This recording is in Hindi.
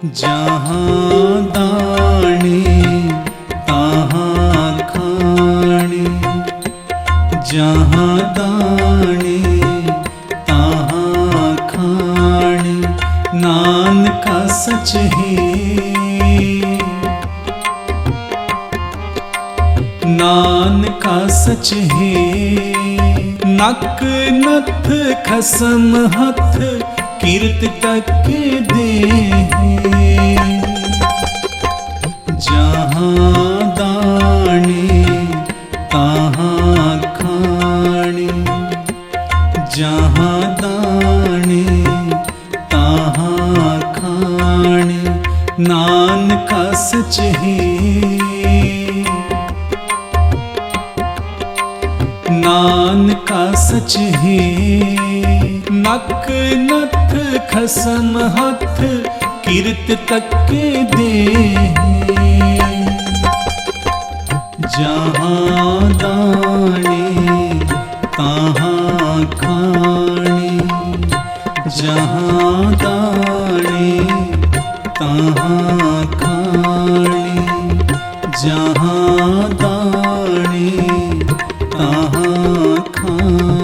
जहाँ दाणे तहाँ खाणे, जहाँ दाणे तहाँ खाणे, नानका सच है, नानका सच है। नक नथ खसम हथ कीर्त तक दे। जहाँ दाणे तहाँ खाणे, जहाँ दाणे तहाँ खाणे, नानका सच है, नानका सच है। नक नथ खसम हथ कीर्त तक दे। जहाँ दाणे तहाँ खाणे, जहाँ दाणे तहाँ खाणे, जहाँ दाणे तहाँ खाणे।